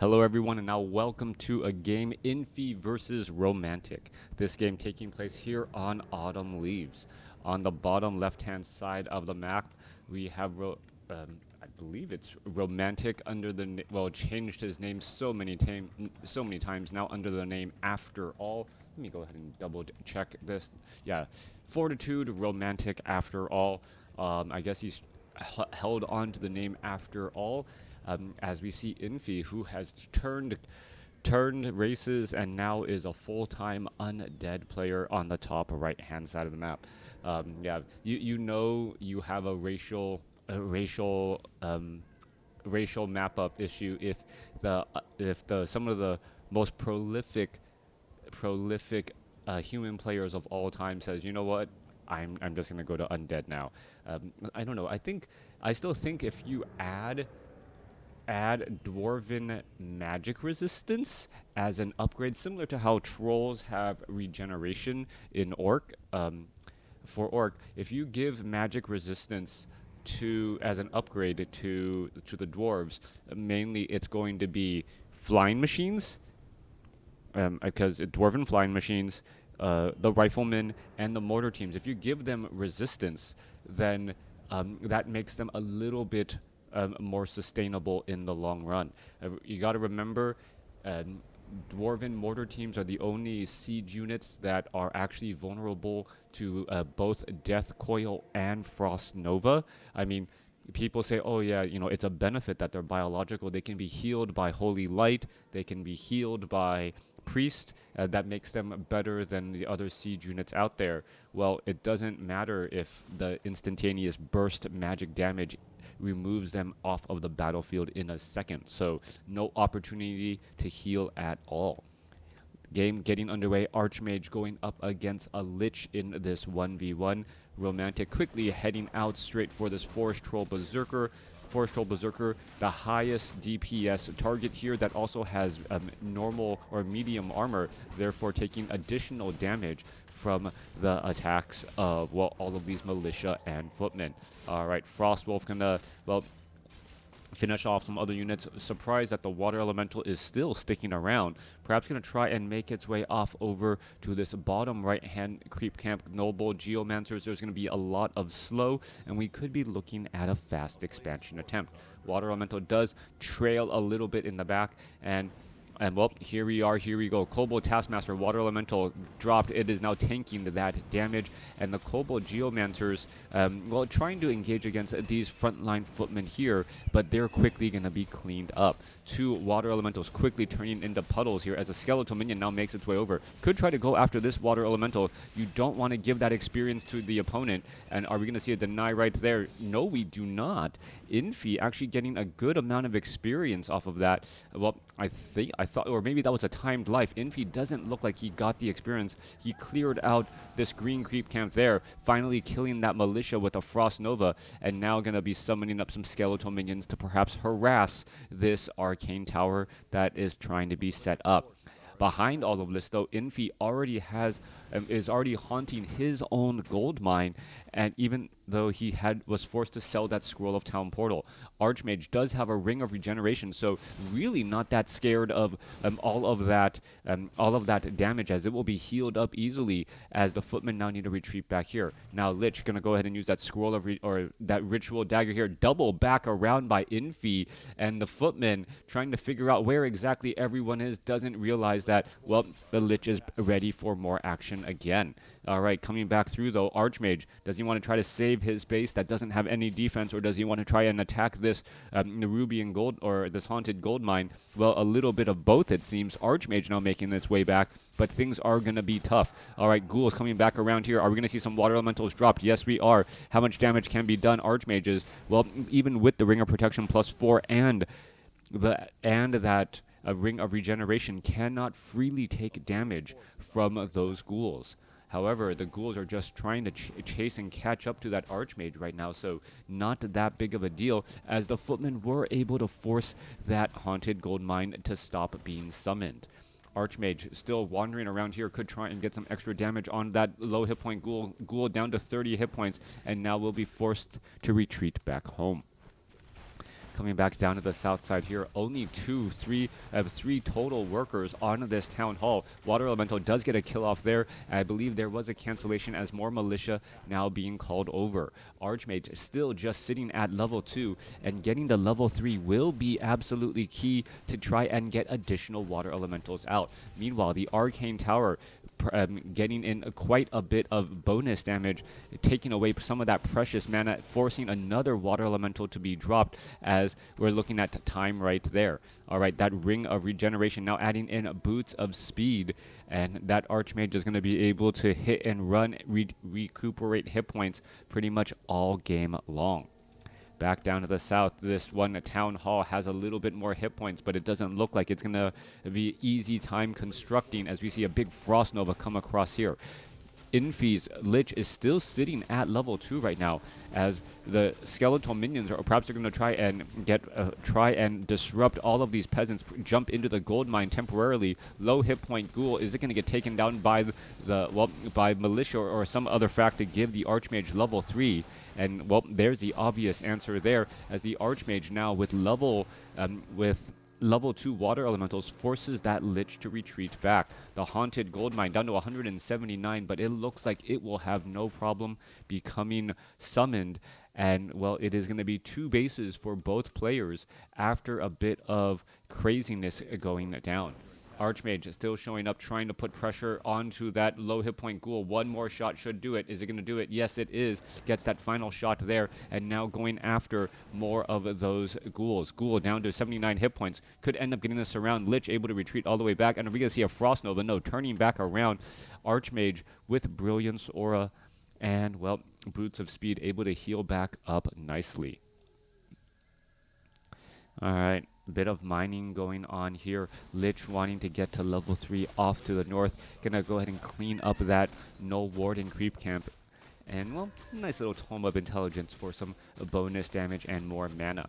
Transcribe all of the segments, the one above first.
Hello everyone and now welcome to a game Infi versus Romantic. This game taking place here on Autumn Leaves. On the bottom left hand side of the map we have I believe it's Romantic under the changed his name so many times now under the name After All. Let me go ahead and double check this. Yeah, Fortitude Romantic After All. I guess he's held on to the name After All. As we see Infi, who has turned races and now is a full-time undead player on the top right-hand side of the map. Yeah, you know you have a racial map-up issue if the some of the most prolific human players of all time says, you know what, I'm just gonna go to undead now. I don't know. I still think if you add Dwarven magic resistance as an upgrade, similar to how trolls have regeneration in Orc. For Orc, if you give magic resistance as an upgrade to the dwarves, mainly it's going to be flying machines, because Dwarven flying machines, the riflemen and the mortar teams. If you give them resistance, then that makes them a little bit more sustainable in the long run. You got to remember, Dwarven mortar teams are the only siege units that are actually vulnerable to both Death Coil and Frost Nova. I mean, people say, oh yeah, you know, it's a benefit that they're biological. They can be healed by Holy Light. They can be healed by Priest. That makes them better than the other siege units out there. Well, it doesn't matter if the instantaneous burst magic damage removes them off of the battlefield in a second. So no opportunity to heal at all. Game getting underway. Archmage going up against a Lich in this 1v1. Romantic quickly heading out straight for this Forest Troll Berserker. Forest Troll Berserker, the highest DPS target here, that also has normal or medium armor, therefore taking additional damage from the attacks of, well, all of these militia and footmen. All right, Frostwolf gonna, well, finish off some other units. Surprised that the water elemental is still sticking around. Perhaps going to try and make its way off over to this bottom right hand creep camp. Noble Geomancers, there's going to be a lot of slow, and we could be looking at a fast expansion attempt. Water elemental does trail a little bit in the back, and well, here we go. Kobold Taskmaster, Water Elemental dropped. It is now tanking that damage. And the Kobold Geomancers, well, trying to engage against these frontline footmen here, but they're quickly going to be cleaned up. Two Water Elementals quickly turning into puddles here as a Skeletal Minion now makes its way over. Could try to go after this Water Elemental. You don't want to give that experience to the opponent. And are we going to see a deny right there? No, we do not. Infi actually getting a good amount of experience off of that. Well, I thought, or maybe that was a timed life. Infi doesn't look like he got the experience. He cleared out this green creep camp there, finally killing that militia with a Frost Nova, and now going to be summoning up some skeletal minions to perhaps harass this arcane tower that is trying to be set up. Behind all of this, though, Infi already is already haunting his own gold mine, and even though he was forced to sell that Scroll of Town Portal, Archmage does have a Ring of Regeneration, so really not that scared of all of that damage, as it will be healed up easily as the footmen now need to retreat back here. Now Lich gonna go ahead and use that Scroll of that Ritual Dagger here, double back around by Infi, and the footmen trying to figure out where exactly everyone is, doesn't realize that, well, the Lich is ready for more action again. All right, coming back through, though, Archmage, does he want to try to save his base that doesn't have any defense, or does he want to try and attack this Nerubian gold, or this haunted gold mine? Well, a little bit of both, it seems. Archmage now making its way back, but things are going to be tough. All right, Ghouls coming back around here. Are we going to see some Water Elementals dropped? Yes, we are. How much damage can be done, Archmages? Well, even with the Ring of Protection +4 and that a Ring of Regeneration, cannot freely take damage from those Ghouls. However, the Ghouls are just trying to chase and catch up to that Archmage right now, so not that big of a deal, as the footmen were able to force that haunted gold mine to stop being summoned. Archmage still wandering around here, could try and get some extra damage on that low hit point Ghoul down to 30 hit points, and now will be forced to retreat back home. Coming back down to the south side here, only three total workers on this town hall. Water Elemental does get a kill off there. I believe there was a cancellation as more militia now being called over. Archmage still just sitting at level 2, and getting the level 3 will be absolutely key to try and get additional water elementals out. Meanwhile, the Arcane Tower getting in quite a bit of bonus damage, taking away some of that precious mana, forcing another water elemental to be dropped as we're looking at time right there. All right, that Ring of Regeneration now adding in Boots of Speed, and that Archmage is going to be able to hit and run, recuperate hit points pretty much all game long. Back down to the south, this one town hall has a little bit more hit points, but it doesn't look like it's going to be easy time constructing as we see a big Frost Nova come across here. Infi's Lich is still sitting at level 2 right now, as the skeletal minions are perhaps going to try and disrupt all of these peasants, jump into the gold mine temporarily. Low hit point Ghoul, is it going to get taken down by by militia or some other fact to give the Archmage level 3? And well, there's the obvious answer there, as the Archmage now with level 2 water elementals forces that Lich to retreat back. The Haunted Gold Mine down to 179, but it looks like it will have no problem becoming summoned. And well, it is going to be 2 bases for both players after a bit of craziness going down. Archmage still showing up, trying to put pressure onto that low hit point Ghoul. One more shot should do it. Is it going to do it? Yes, it is. Gets that final shot there, and now going after more of those Ghouls. Ghoul down to 79 hit points. Could end up getting this around. Lich able to retreat all the way back, and are we going to see a Frost Nova? No, turning back around. Archmage with Brilliance Aura, and well, Boots of Speed able to heal back up nicely. Alright, bit of mining going on here. Lich wanting to get to level 3 off to the north. Gonna go ahead and clean up that Null Warden creep camp. And, well, nice little Tome of Intelligence for some bonus damage and more mana.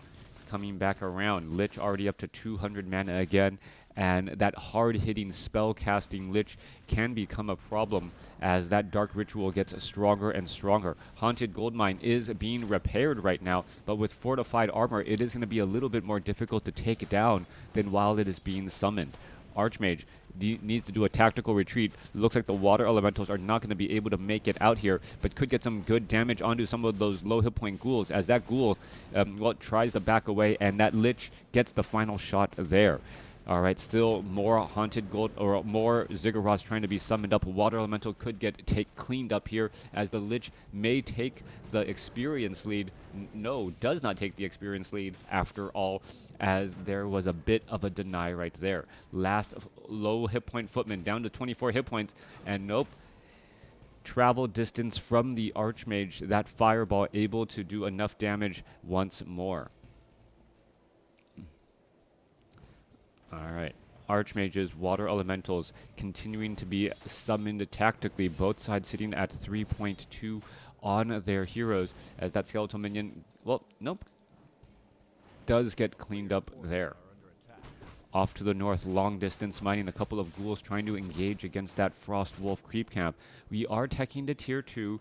Coming back around, Lich already up to 200 mana again. And that hard-hitting spell-casting Lich can become a problem as that Dark Ritual gets stronger and stronger. Haunted Goldmine is being repaired right now, but with Fortified Armor, it is going to be a little bit more difficult to take down than while it is being summoned. Archmage needs to do a tactical retreat. Looks like the water elementals are not going to be able to make it out here, but could get some good damage onto some of those low hit point ghouls as that ghoul tries to back away, and that Lich gets the final shot there. Alright, still more Haunted Gold, or more Ziggurats trying to be summoned up. Water Elemental could get cleaned up here, as the Lich may take the experience lead. No, does not take the experience lead after all, as there was a bit of a deny right there. Last low hit point Footman down to 24 hit points, and nope. Travel distance from the Archmage, that Fireball able to do enough damage once more. Alright, Archmages, Water Elementals continuing to be summoned tactically, both sides sitting at 3.2 on their heroes, as that Skeletal Minion, well, nope, does get cleaned up there. Off to the north, long distance mining, a couple of ghouls trying to engage against that Frost Wolf creep camp. We are teching to tier 2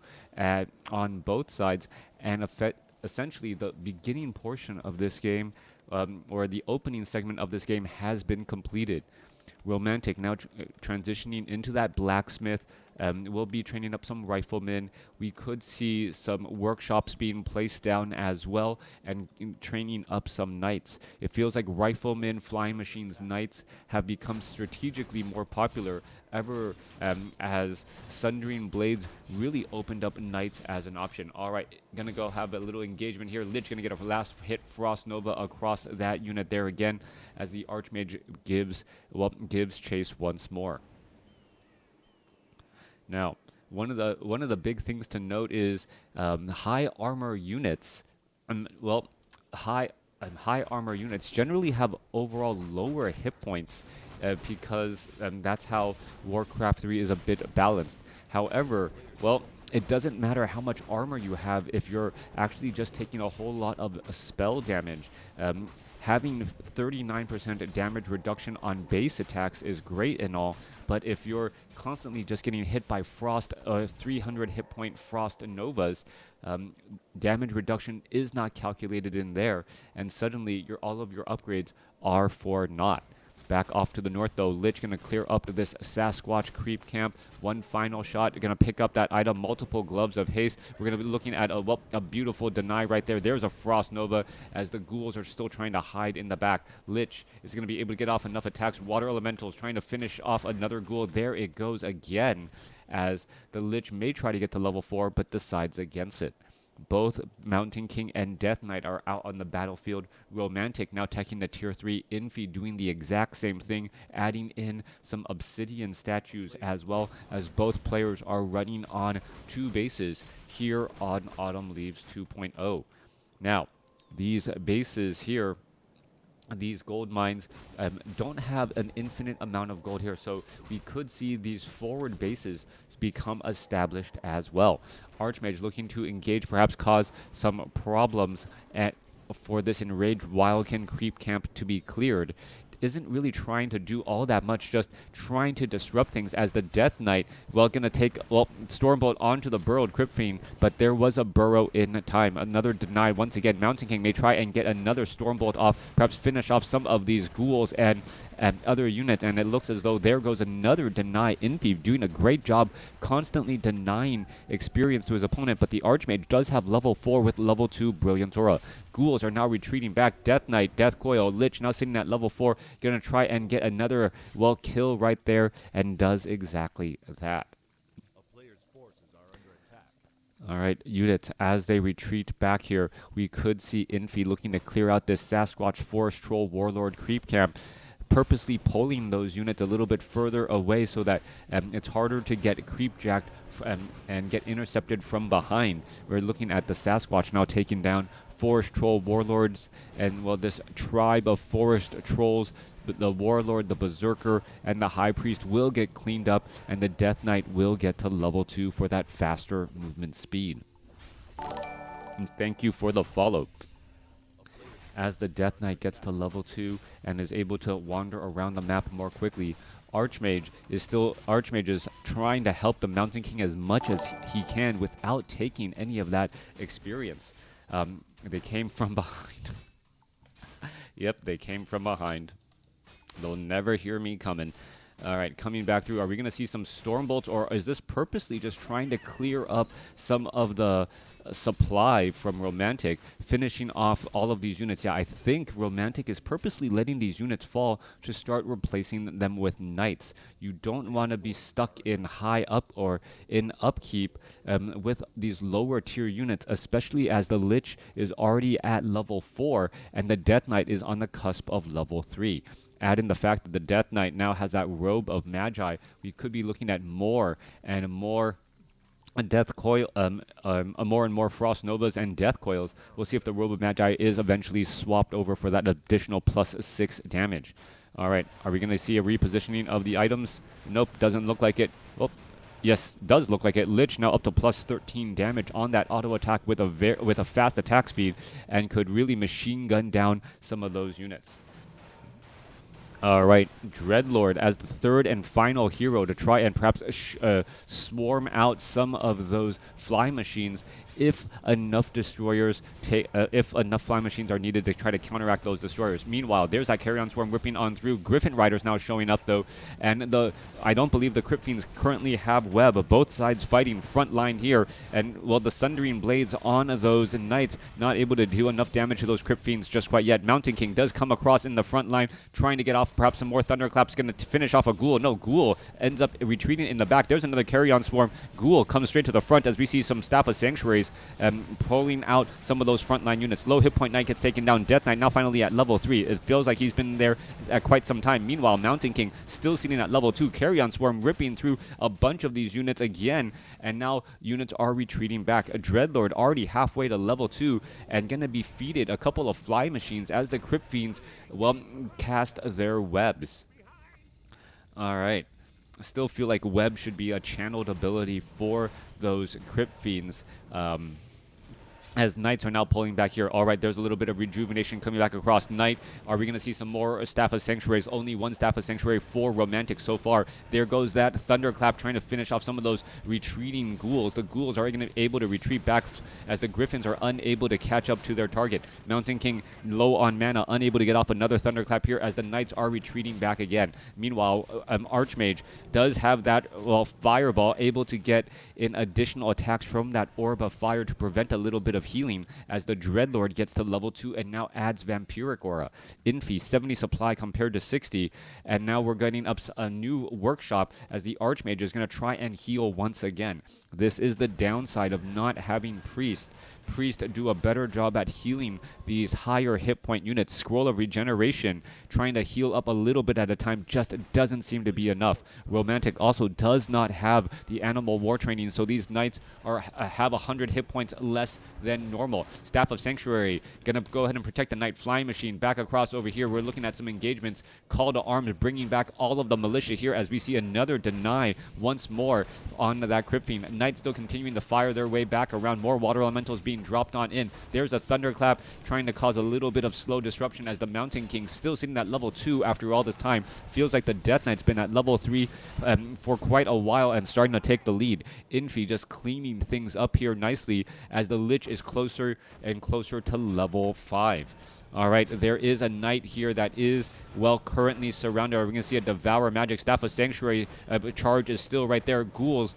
on both sides, and essentially the beginning portion of this game, or the opening segment of this game, has been completed. Romantic now transitioning into that blacksmith. We'll be training up some riflemen. We could see some workshops being placed down as well, and training up some knights. It feels like riflemen, flying machines, knights have become strategically more popular ever as Sundering Blades really opened up knights as an option. Alright, gonna go have a little engagement here. Lich gonna get a last hit Frost Nova across that unit there again, as the Archmage gives chase once more. Now, one of the big things to note is high armor units. High armor units generally have overall lower hit points because that's how WarCraft 3 is a bit balanced. However, well, it doesn't matter how much armor you have if you're actually just taking a whole lot of spell damage. Having 39% damage reduction on base attacks is great and all, but if you're constantly just getting hit by frost, 300 hit point frost novas, damage reduction is not calculated in there, and suddenly all of your upgrades are for naught. Back off to the north, though. Lich going to clear up this Sasquatch creep camp. One final shot. Going to pick up that item. Multiple gloves of haste. We're going to be looking at a beautiful deny right there. There's a Frost Nova as the ghouls are still trying to hide in the back. Lich is going to be able to get off enough attacks. Water Elementals trying to finish off another ghoul. There it goes again, as the Lich may try to get to level 4, but decides against it. Both Mountain King and Death Knight are out on the battlefield. Romantic now taking the tier 3. Infi doing the exact same thing, adding in some obsidian statues, as well as both players are running on 2 bases here on Autumn Leaves 2.0. Now, these bases here, these gold mines don't have an infinite amount of gold here, so we could see these forward bases become established as well. Archmage looking to engage, perhaps cause some problems for this enraged Wildkin creep camp to be cleared. Isn't really trying to do all that much, just trying to disrupt things, as the Death Knight, gonna take, Stormbolt onto the burrowed Crypt Fiend, but there was a burrow in time. Another deny once again. Mountain King may try and get another Stormbolt off, perhaps finish off some of these ghouls and other units, and it looks as though there goes another deny. Infi doing a great job constantly denying experience to his opponent, but the Archmage does have level 4 with level 2 Brilliant Aura. Ghouls are now retreating back. Death Knight, Death Coil, Lich now sitting at level 4, gonna try and get another, kill right there, and does exactly that. A player's forces are under attack. Alright, units, as they retreat back here, we could see Infi looking to clear out this Sasquatch Forest Troll Warlord creep camp, purposely pulling those units a little bit further away so that it's harder to get creep jacked and get intercepted from behind. We're looking at the Sasquatch now taking down Forest Troll Warlords, and this tribe of Forest Trolls, the Warlord, the Berserker, and the High Priest will get cleaned up, and the Death Knight will get to level 2 for that faster movement speed. And thank you for the follow. As the Death Knight gets to level 2 and is able to wander around the map more quickly, Archmage is trying to help the Mountain King as much as he can without taking any of that experience. They came from behind. Yep, they came from behind. They'll never hear me coming. All right, coming back through. Are we going to see some Stormbolts, or is this purposely just trying to clear up some of the supply from Romantic, finishing off all of these units? Yeah, I think Romantic is purposely letting these units fall to start replacing them with Knights. You don't want to be stuck in high up or in upkeep with these lower tier units, especially as the Lich is already at level 4 and the Death Knight is on the cusp of level 3. Add in the fact that the Death Knight now has that robe of Magi, we could be looking at more and more Death Coil, more and more Frost Novas and Death Coils. We'll see if the robe of Magi is eventually swapped over for that additional +6 damage. All right, are we going to see a repositioning of the items? Nope, doesn't look like it. Oh, yes, does look like it. Lich now up to +13 damage on that auto attack with a fast attack speed, and could really machine gun down some of those units. All right, Dreadlord as the third and final hero to try and perhaps swarm out some of those fly machines if enough fly machines are needed to try to counteract those destroyers. Meanwhile, there's that Carrion Swarm whipping on through. Griffin Riders now showing up, though, and I don't believe the Crypt Fiends currently have web. Both sides fighting front line here, and the Sundering Blades on those Knights not able to do enough damage to those Crypt Fiends just quite yet. Mountain King does come across in the front line, trying to get off perhaps some more Thunderclaps, going to finish off a Ghoul. No, Ghoul ends up retreating in the back. There's another Carrion Swarm. Ghoul comes straight to the front as we see some Staff of Sanctuaries pulling out some of those frontline units. Low hit point Knight gets taken down. Death Knight now finally at level 3. It feels like he's been there at quite some time. Meanwhile, Mountain King still sitting at level 2. Carrion Swarm ripping through a bunch of these units again, and now units are retreating back. A Dreadlord already halfway to level 2 and gonna be feeded a couple of fly machines as the Crypt Fiends cast their webs. All right. I still feel like web should be a channeled ability for those Crypt Fiends. as Knights are now pulling back here. All right, there's a little bit of rejuvenation coming back across Knight. Are we going to see some more Staff of Sanctuaries? Only one Staff of Sanctuary for Romantic so far. There goes that Thunderclap trying to finish off some of those retreating ghouls. The ghouls are going to be able to retreat back as the Griffins are unable to catch up to their target. Mountain King low on mana, unable to get off another Thunderclap here as the Knights are retreating back again. Meanwhile, Archmage does have that, well, Fireball, able to get in additional attacks from that Orb of Fire to prevent a little bit of healing as the Dreadlord gets to level 2 and now adds Vampiric Aura. Infi, 70 supply compared to 60, and now we're getting up a new workshop as the Archmage is going to try and heal once again. This is the downside of not having Priest. Priest do a better job at healing these higher hit point units. Scroll of Regeneration, trying to heal up a little bit at a time, just doesn't seem to be enough. Romantic also does not have the Animal War training, so these Knights have 100 hit points less than normal. Staff of Sanctuary, gonna go ahead and protect the Knight. Flying Machine back across over here. We're looking at some engagements. Call to Arms, bringing back all of the militia here as we see another deny once more on that Crypt Fiend. Knights still continuing to fire their way back around. More Water Elementals being dropped on in. There's a Thunderclap trying to cause a little bit of slow disruption as the Mountain King still sitting at level 2 after all this time. Feels like the Death Knight's been at level 3 for quite a while and starting to take the lead. Infi just cleaning things up here nicely as the Lich is closer and closer to level 5. All right, there is a Knight here that is, well, currently surrounded. We're going to see a Devour Magic. Staff of Sanctuary charge is still right there. Ghouls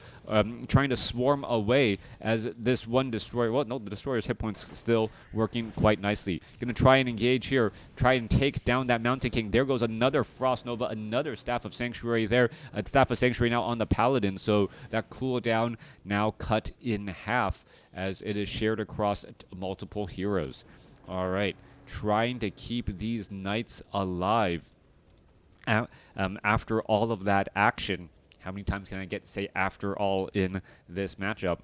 trying to swarm away as this one Destroyer, well, no, the Destroyer's hit points still working quite nicely. Going to try and engage here, try and take down that Mountain King. There goes another Frost Nova, another Staff of Sanctuary there. Staff of Sanctuary now on the Paladin, so that cooldown now cut in half as it is shared across multiple heroes. All right. Trying to keep these Knights alive after all of that action. How many times can I get to say after all in this matchup?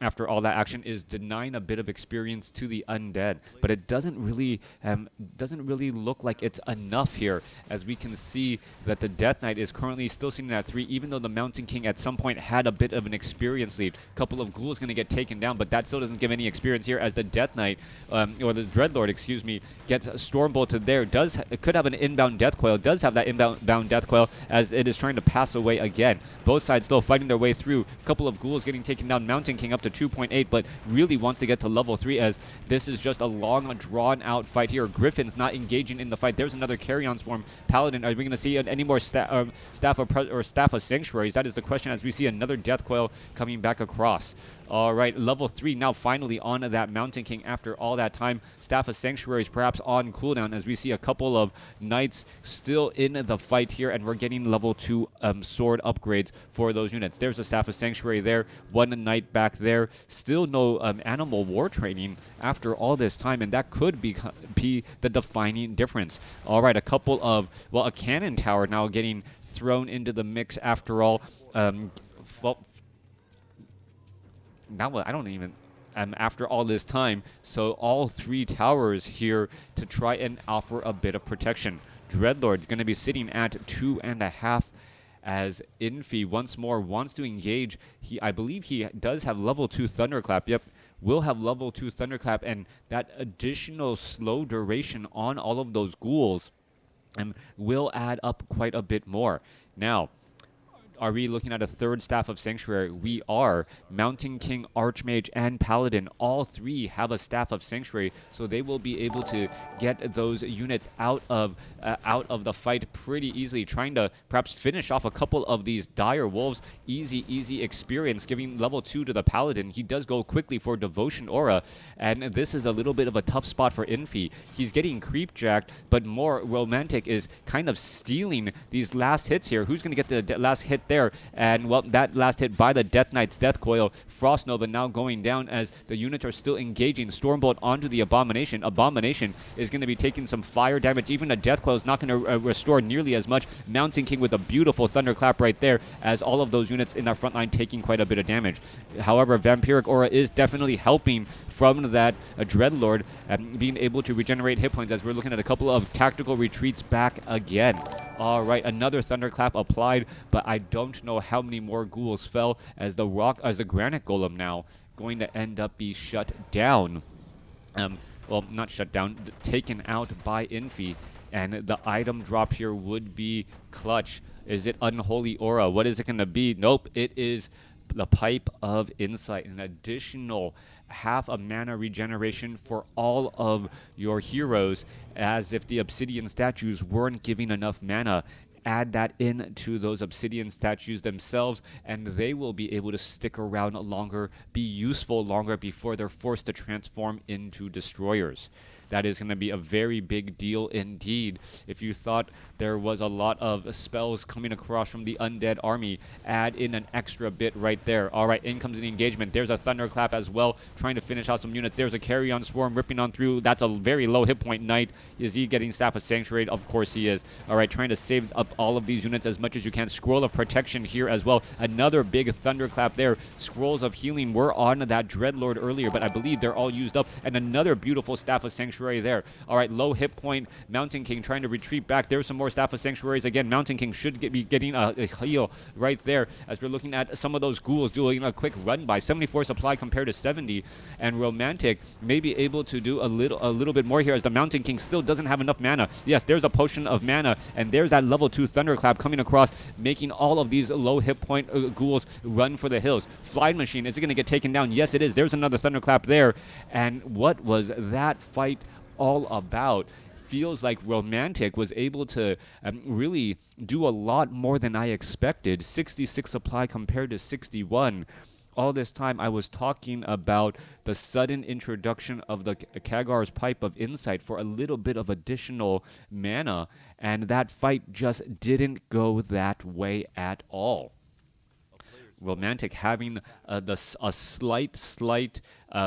After all that action is denying a bit of experience to the undead, but it doesn't really look like it's enough here, as we can see that the Death Knight is currently still sitting at 3, even though the Mountain King at some point had a bit of an experience lead. A couple of ghouls going to get taken down, but that still doesn't give any experience here as the Death Knight, or the Dreadlord, excuse me, gets Stormbolted there. It could have an inbound Death Coil, does have that inbound Death Coil as it is trying to pass away again. Both sides still fighting their way through. A couple of ghouls getting taken down. Mountain King up to 2.8, but really wants to get to level 3 as this is just a long, drawn out fight here. Griffin's not engaging in the fight. There's another Carrion Swarm. Paladin, are we going to see any more Staff of Sanctuaries? That is the question as we see another Death Coil coming back across. All right, level 3 now finally on that Mountain King after all that time. Staff of Sanctuaries perhaps on cooldown as we see a couple of Knights still in the fight here, and we're getting level 2 sword upgrades for those units. There's a Staff of Sanctuary there, one Knight back there. Still no Animal War training after all this time, and that could be the defining difference. All right, a couple of, well, a Cannon Tower now getting thrown into the mix after all. Now I don't even after all this time, so all 3 towers here to try and offer a bit of protection. Dreadlord's going to be sitting at 2.5 as Infi once more wants to engage. I believe he does have level 2 Thunderclap. Yep, will have level 2 Thunderclap, and that additional slow duration on all of those ghouls will add up quite a bit more. Now, are we looking at a third Staff of Sanctuary? We are. Mountain King, Archmage, and Paladin, all 3 have a Staff of Sanctuary, so they will be able to get those units out of the fight pretty easily, trying to perhaps finish off a couple of these dire wolves. Easy experience, giving level 2 to the Paladin. He does go quickly for Devotion Aura, and this is a little bit of a tough spot for Infi. He's getting creep jacked, but more Romantic is kind of stealing these last hits here. Who's going to get the last hit there? And, well, that last hit by the Death Knight's Death Coil. Frost Nova now going down as the units are still engaging. Stormbolt onto the Abomination. Abomination is going to be taking some fire damage. Even a Death Coil is not going to restore nearly as much. Mountain King with a beautiful Thunderclap right there as all of those units in that front line taking quite a bit of damage. However, Vampiric Aura is definitely helping from that Dreadlord and being able to regenerate hit points as we're looking at a couple of tactical retreats back again. All right, another Thunderclap applied, but I don't know how many more ghouls fell as the Granite Golem now going to end up be shut down. Well, not shut down, taken out by Infi. And the item drop here would be clutch. Is it Unholy Aura? What is it going to be? Nope, it is the Pipe of Insight, an additional half a mana regeneration for all of your heroes, as if the Obsidian statues weren't giving enough mana. Add that into those Obsidian statues themselves, and they will be able to stick around longer, be useful longer before they're forced to transform into destroyers. That is going to be a very big deal indeed. If you thought there was a lot of spells coming across from the undead army, add in an extra bit right there. All right, in comes the engagement. There's a Thunderclap as well, trying to finish out some units. There's a Carrion Swarm ripping on through. That's a very low hit point Knight. Is he getting Staff of Sanctuary? Of course he is. All right, trying to save up all of these units as much as you can. Scroll of Protection here as well. Another big Thunderclap there. Scrolls of Healing were on that Dreadlord earlier, but I believe they're all used up. And another beautiful Staff of Sanctuary there. All right, low hit point. Mountain King trying to retreat back. There's some more Staff of Sanctuaries. Again, Mountain King should be getting a heal right there, as we're looking at some of those ghouls doing a quick run by. 74 supply compared to 70, and Romantic may be able to do a little bit more here, as the Mountain King still doesn't have enough mana. Yes, there's a potion of mana, and there's that level 2 Thunderclap coming across, making all of these low hit point ghouls run for the hills. Flying Machine, is it going to get taken down? Yes, it is. There's another Thunderclap there. And what was that fight all about? Feels like Romantic was able to really do a lot more than I expected. 66 supply compared to 61. All this time I was talking about the sudden introduction of the Kagar's Pipe of Insight for a little bit of additional mana, and that fight just didn't go that way at all. Romantic having a slight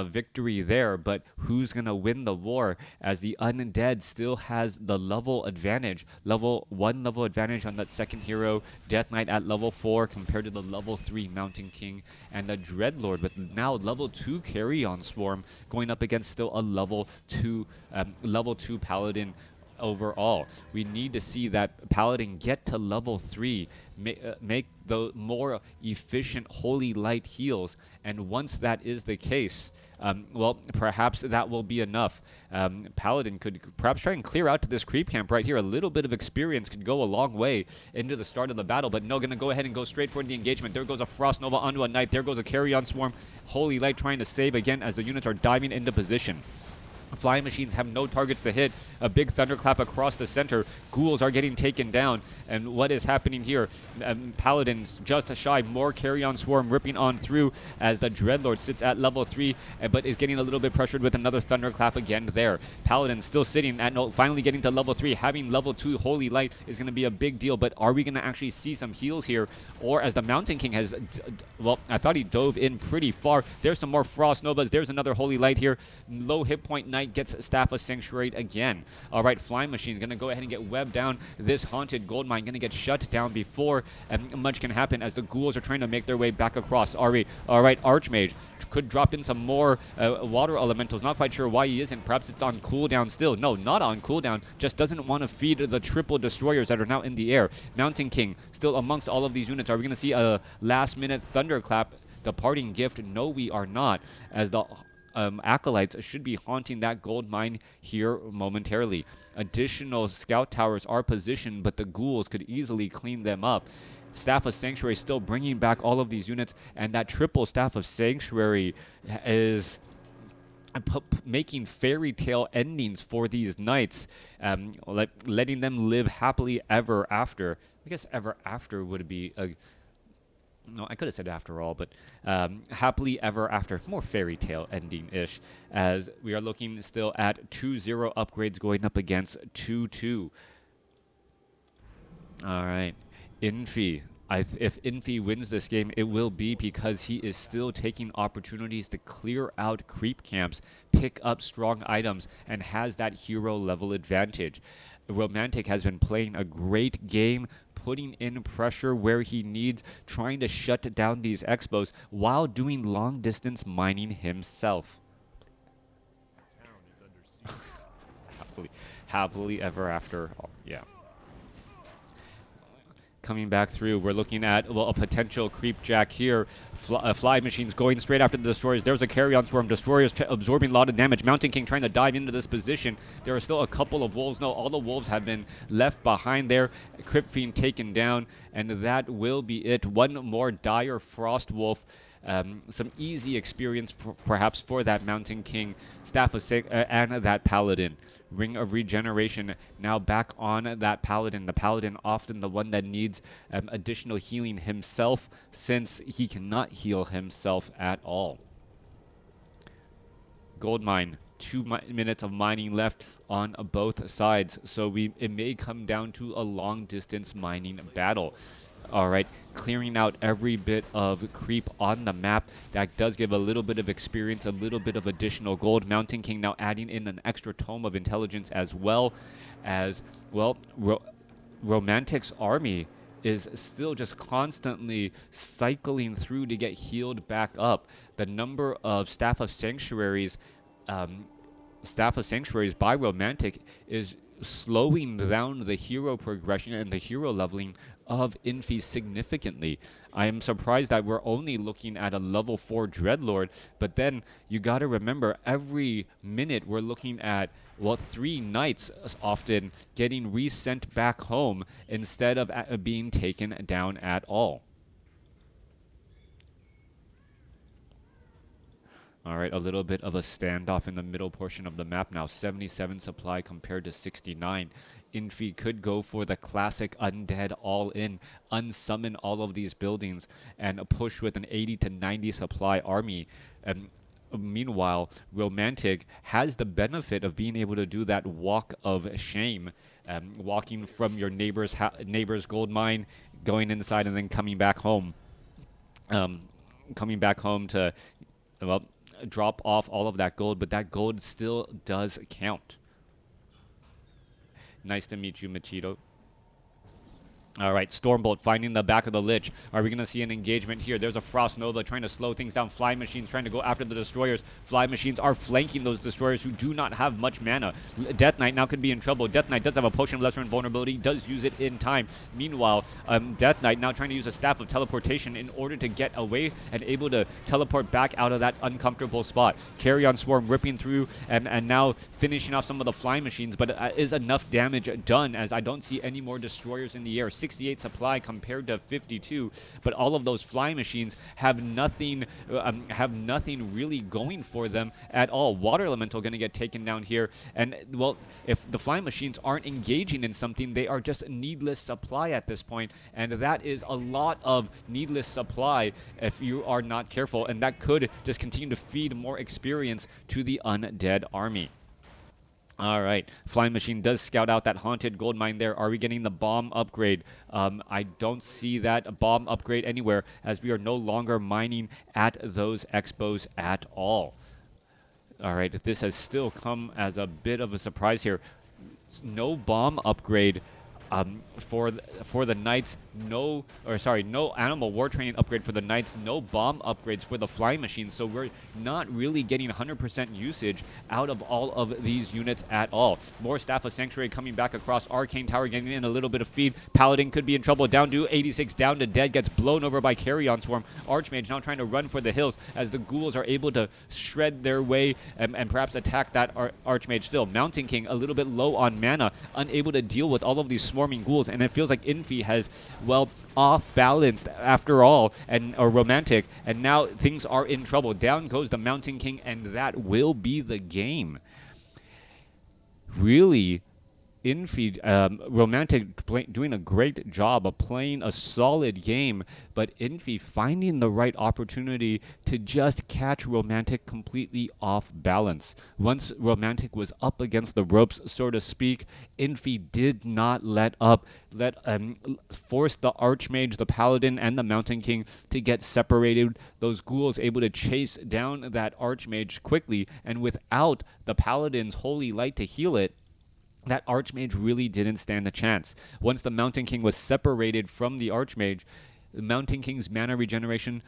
victory there, but who's going to win the war, as the Undead still has the level advantage. Level 1 level advantage on that second hero, Death Knight at level 4 compared to the level 3 Mountain King and the Dreadlord, but now level 2 Carrion Swarm going up against still a level 2 Paladin. Overall, we need to see that Paladin get to level 3, make the more efficient Holy Light heals, and once that is the case, well, perhaps that will be enough. Paladin could perhaps try and clear out to this creep camp right here. A little bit of experience could go a long way into the start of the battle, but no, going to go ahead and go straight for the engagement. There goes a Frost Nova onto a Knight. There goes a Carrion Swarm. Holy Light trying to save again as the units are diving into position. Flying Machines have no targets to hit. A big Thunderclap across the center. Ghouls are getting taken down. And what is happening here? Paladins just shy. More Carrion Swarm ripping on through, as the Dreadlord sits at level 3, but is getting a little bit pressured with another Thunderclap again there. Paladin still sitting at finally getting to level 3. Having level 2 Holy Light is going to be a big deal, but are we going to actually see some heals here? Or as the Mountain King has, well, I thought he dove in pretty far. There's some more Frost Novas. There's another Holy Light here. Low hit point Knight gets Staff of Sanctuary again. All right, Flying Machine going to go ahead and get webbed down. This haunted gold mine going to get shut down before much can happen, as the ghouls are trying to make their way back across. All right, Archmage could drop in some more water elementals. Not quite sure why he isn't. Perhaps it's on cooldown still. No, not on cooldown. Just doesn't want to feed the triple destroyers that are now in the air. Mountain King still amongst all of these units. Are we going to see a last-minute Thunderclap? The parting gift? No, we are not, as the Acolytes should be haunting that gold mine here momentarily. Additional scout towers are positioned, but the ghouls could easily clean them up. Staff of Sanctuary still bringing back all of these units, and that triple Staff of Sanctuary is making fairy tale endings for these knights, letting them live happily ever after. I guess ever after would be a... No, I could have said after all, but happily ever after. More fairy tale ending-ish, as we are looking still at 2-0 upgrades going up against 2-2. All right. Infi. If Infi wins this game, it will be because he is still taking opportunities to clear out creep camps, pick up strong items, and has that hero level advantage. Romantic has been playing a great game, putting in pressure where he needs, trying to shut down these expos while doing long distance mining himself. Town is under siege. Happily ever after. Oh, yeah. coming back through. We're looking at, well, a potential creep jack here. Fly machines going straight after the destroyers. There's a carry-on swarm. Destroyers absorbing a lot of damage. Mountain King trying to dive into this position. There are still a couple of wolves. No, all the wolves have been left behind there. Crypt Fiend taken down, and that will be it. One more dire Frost Wolf. Some easy experience perhaps for that Mountain King, Staff of and that Paladin. Ring of Regeneration now back on that Paladin. The Paladin often the one that needs additional healing himself, since he cannot heal himself at all. Gold mine. 2 minutes of mining left on both sides, so it may come down to a long distance mining battle. All right, clearing out every bit of creep on the map. That does give a little bit of experience, a little bit of additional gold. Mountain King now adding in an extra Tome of Intelligence, as well. Romantic's army is still just constantly cycling through to get healed back up. The number of Staff of Sanctuaries by Romantic is slowing down the hero progression and the hero leveling of Infi significantly. I am surprised that we're only looking at a level 4 Dreadlord, but then you gotta remember, every minute we're looking at, well, 3 knights often getting resent back home instead of being taken down at all. All right, a little bit of a standoff in the middle portion of the map now. 77 supply compared to 69. Infi could go for the classic undead all-in, unsummon all of these buildings, and push with an 80 to 90 supply army. Meanwhile, Romantic has the benefit of being able to do that walk of shame, walking from your neighbor's gold mine, going inside, and then coming back home. Coming back home to, well, drop off all of that gold, but that gold still does count. Nice to meet you, Machito. All right, Stormbolt finding the back of the Lich. Are we going to see an engagement here? There's a Frost Nova trying to slow things down. Fly Machines trying to go after the Destroyers. Fly Machines are flanking those Destroyers who do not have much mana. Death Knight now could be in trouble. Death Knight does have a Potion of Lesser Invulnerability, does use it in time. Meanwhile, Death Knight now trying to use a Staff of Teleportation in order to get away and able to teleport back out of that uncomfortable spot. Carry-on Swarm ripping through and now finishing off some of the Fly Machines, but is enough damage done, as I don't see any more Destroyers in the air. 68 supply compared to 52, but all of those Fly Machines have nothing really going for them at all. Water Elemental going to get taken down here, and well, if the Fly Machines aren't engaging in something, they are just needless supply at this point, and that is a lot of needless supply if you are not careful, and that could just continue to feed more experience to the undead army. All right, Flying Machine does scout out that haunted gold mine there. Are we getting the bomb upgrade? I don't see that bomb upgrade anywhere, as we are no longer mining at those expos at all. All right, this has still come as a bit of a surprise here. No bomb upgrade for the Knights. No Animal War Training upgrade for the Knights. No bomb upgrades for the Flying Machines. So we're not really getting 100% usage out of all of these units at all. More Staff of Sanctuary coming back across. Arcane Tower getting in a little bit of feed. Paladin could be in trouble. Down to 86, down to dead. Gets blown over by Carry-On Swarm. Archmage now trying to run for the hills as the ghouls are able to shred their way and perhaps attack that Archmage still. Mountain King a little bit low on mana, unable to deal with all of these swarming ghouls, and it feels like Infi has, well, off-balanced after all, or Romantic, and now things are in trouble. Down goes the Mountain King, and that will be the game. Really, Infi, Romantic doing a great job of playing a solid game, but Infi finding the right opportunity to just catch Romantic completely off balance. Once Romantic was up against the ropes, so to speak, Infi did not let up, force the Archmage, the Paladin, and the Mountain King to get separated. Those ghouls able to chase down that Archmage quickly, and without the Paladin's Holy Light to heal it, that Archmage really didn't stand a chance. Once the Mountain King was separated from the Archmage, the Mountain King's mana regeneration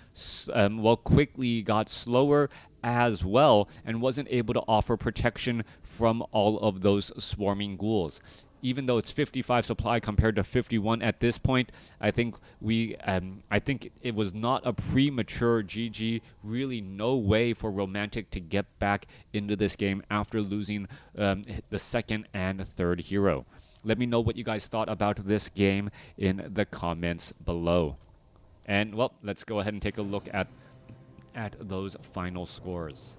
quickly got slower as well, and wasn't able to offer protection from all of those swarming ghouls. even though it's 55 supply compared to 51 at this point, I think I think it was not a premature GG. Really, no way for Romantic to get back into this game after losing the second and third hero. Let me know what you guys thought about this game in the comments below. And well, let's go ahead and take a look at those final scores.